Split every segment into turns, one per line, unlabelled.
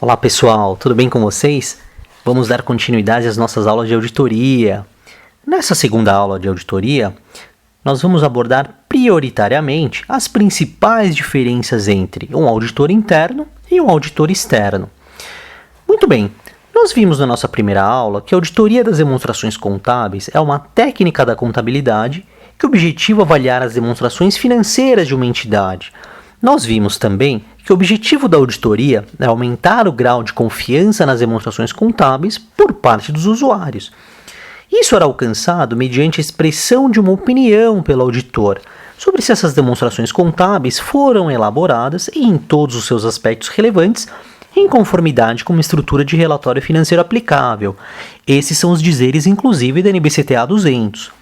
Olá pessoal, tudo bem com vocês? Vamos dar continuidade às nossas aulas de auditoria. Nessa segunda aula de auditoria, nós vamos abordar prioritariamente as principais diferenças entre um auditor interno e um auditor externo. Muito bem, nós vimos na nossa primeira aula que a auditoria das demonstrações contábeis é uma técnica da contabilidade que objetiva avaliar as demonstrações financeiras de uma entidade. Nós vimos também que o objetivo da auditoria é aumentar o grau de confiança nas demonstrações contábeis por parte dos usuários. Isso era alcançado mediante a expressão de uma opinião pelo auditor sobre se essas demonstrações contábeis foram elaboradas e em todos os seus aspectos relevantes em conformidade com uma estrutura de relatório financeiro aplicável. Esses são os dizeres, inclusive, da NBCTA 200.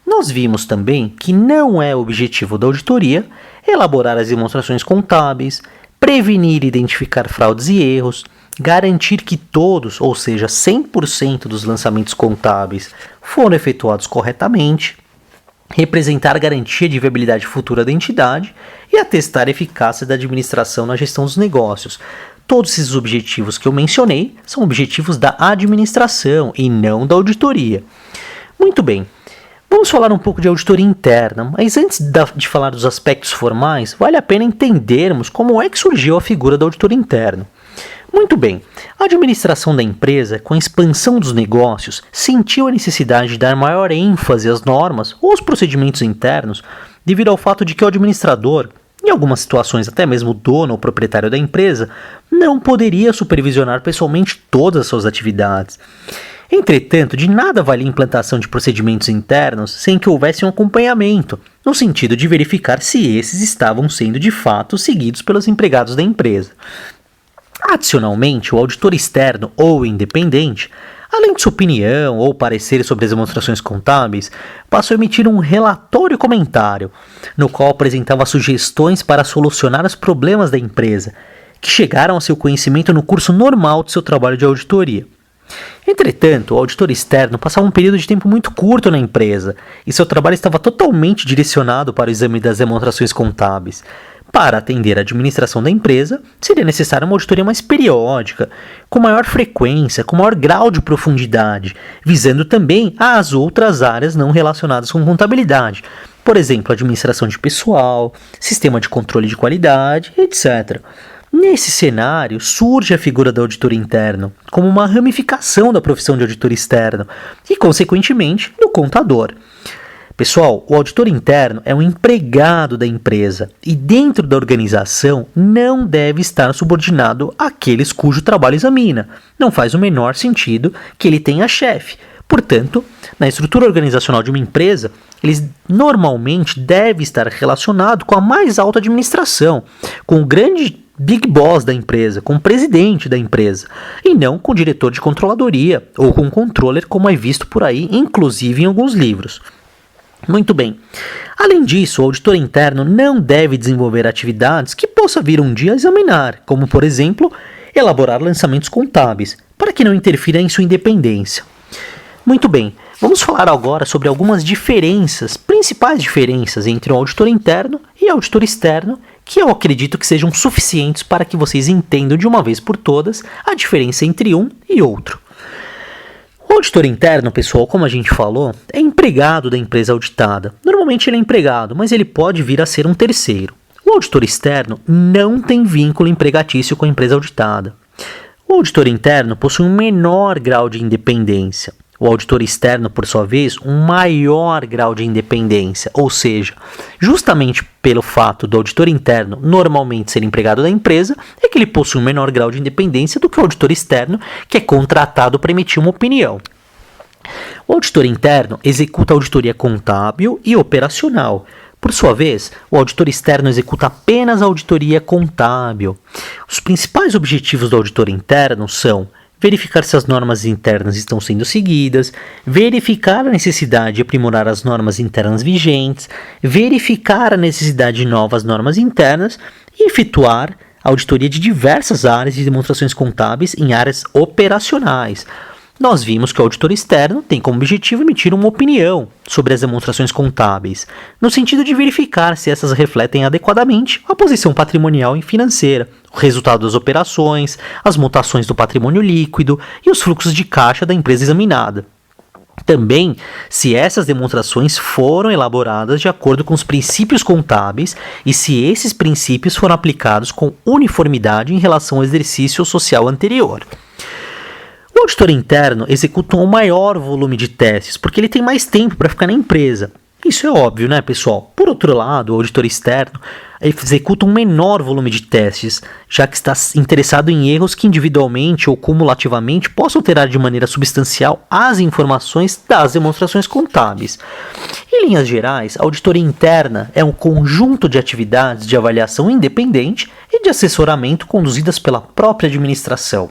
Nós vimos também que não é objetivo da auditoria elaborar as demonstrações contábeis, prevenir e identificar fraudes e erros, garantir que todos, ou seja, 100% dos lançamentos contábeis foram efetuados corretamente, representar garantia de viabilidade futura da entidade e atestar a eficácia da administração na gestão dos negócios. Todos esses objetivos que eu mencionei são objetivos da administração e não da auditoria. Muito bem. Vamos falar um pouco de auditoria interna, mas antes de falar dos aspectos formais, vale a pena entendermos como é que surgiu a figura do auditor interno. Muito bem, a administração da empresa, com a expansão dos negócios, sentiu a necessidade de dar maior ênfase às normas ou aos procedimentos internos, devido ao fato de que o administrador, em algumas situações até mesmo o dono ou proprietário da empresa, não poderia supervisionar pessoalmente todas as suas atividades. Entretanto, de nada valia a implantação de procedimentos internos sem que houvesse um acompanhamento, no sentido de verificar se esses estavam sendo de fato seguidos pelos empregados da empresa. Adicionalmente, o auditor externo ou independente, além de sua opinião ou parecer sobre as demonstrações contábeis, passou a emitir um relatório comentário, no qual apresentava sugestões para solucionar os problemas da empresa, que chegaram ao seu conhecimento no curso normal de seu trabalho de auditoria. Entretanto, o auditor externo passava um período de tempo muito curto na empresa e seu trabalho estava totalmente direcionado para o exame das demonstrações contábeis. Para atender a administração da empresa, seria necessária uma auditoria mais periódica, com maior frequência, com maior grau de profundidade, visando também as outras áreas não relacionadas com contabilidade, por exemplo, administração de pessoal, sistema de controle de qualidade, etc. Nesse cenário, surge a figura do auditor interno, como uma ramificação da profissão de auditor externo e, consequentemente, do contador. Pessoal, o auditor interno é um empregado da empresa e, dentro da organização, não deve estar subordinado àqueles cujo trabalho examina. Não faz o menor sentido que ele tenha chefe. Portanto, na estrutura organizacional de uma empresa, ele normalmente deve estar relacionado com a mais alta administração, com o grande Big Boss da empresa, com o presidente da empresa, e não com o diretor de controladoria ou com o controller, como é visto por aí, inclusive em alguns livros. Muito bem. Além disso, o auditor interno não deve desenvolver atividades que possa vir um dia a examinar, como, por exemplo, elaborar lançamentos contábeis, para que não interfira em sua independência. Muito bem. Vamos falar agora sobre algumas diferenças, principais diferenças entre o auditor interno e o auditor externo, que eu acredito que sejam suficientes para que vocês entendam de uma vez por todas a diferença entre um e outro. O auditor interno, pessoal, como a gente falou, é empregado da empresa auditada. Normalmente ele é empregado, mas ele pode vir a ser um terceiro. O auditor externo não tem vínculo empregatício com a empresa auditada. O auditor interno possui um menor grau de independência. O auditor externo, por sua vez, um maior grau de independência, ou seja, justamente pelo fato do auditor interno normalmente ser empregado da empresa, é que ele possui um menor grau de independência do que o auditor externo, que é contratado para emitir uma opinião. O auditor interno executa a auditoria contábil e operacional. Por sua vez, o auditor externo executa apenas a auditoria contábil. Os principais objetivos do auditor interno são verificar se as normas internas estão sendo seguidas, verificar a necessidade de aprimorar as normas internas vigentes, verificar a necessidade de novas normas internas e efetuar a auditoria de diversas áreas de demonstrações contábeis em áreas operacionais. Nós vimos que o auditor externo tem como objetivo emitir uma opinião sobre as demonstrações contábeis, no sentido de verificar se essas refletem adequadamente a posição patrimonial e financeira, o resultado das operações, as mutações do patrimônio líquido e os fluxos de caixa da empresa examinada. Também, se essas demonstrações foram elaboradas de acordo com os princípios contábeis e se esses princípios foram aplicados com uniformidade em relação ao exercício social anterior. O auditor interno executa um maior volume de testes porque ele tem mais tempo para ficar na empresa. Isso é óbvio, né, pessoal? Por outro lado, o auditor externo executa um menor volume de testes, já que está interessado em erros que individualmente ou cumulativamente possam alterar de maneira substancial as informações das demonstrações contábeis. Em linhas gerais, a auditoria interna é um conjunto de atividades de avaliação independente e de assessoramento conduzidas pela própria administração.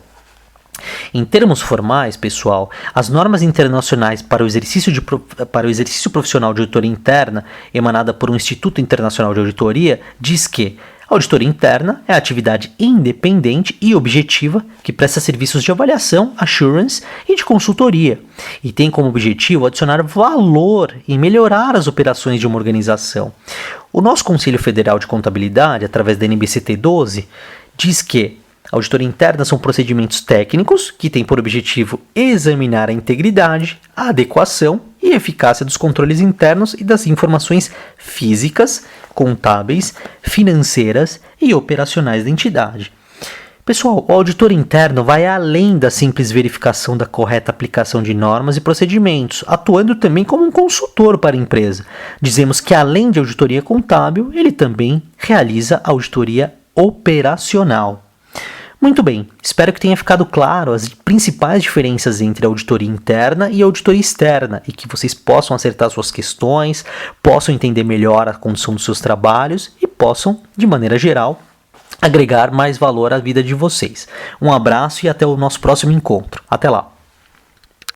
Em termos formais, pessoal, as normas internacionais para o exercício profissional de auditoria interna, emanada por um Instituto Internacional de Auditoria, diz que a auditoria interna é a atividade independente e objetiva que presta serviços de avaliação, assurance e de consultoria, e tem como objetivo adicionar valor e melhorar as operações de uma organização. O nosso Conselho Federal de Contabilidade, através da NBCT 12, diz que a auditoria interna são procedimentos técnicos que têm por objetivo examinar a integridade, a adequação e eficácia dos controles internos e das informações físicas, contábeis, financeiras e operacionais da entidade. Pessoal, o auditor interno vai além da simples verificação da correta aplicação de normas e procedimentos, atuando também como um consultor para a empresa. Dizemos que além de auditoria contábil, ele também realiza auditoria operacional. Muito bem, espero que tenha ficado claro as principais diferenças entre a auditoria interna e a auditoria externa e que vocês possam acertar suas questões, possam entender melhor a condição dos seus trabalhos e possam, de maneira geral, agregar mais valor à vida de vocês. Um abraço e até o nosso próximo encontro. Até lá!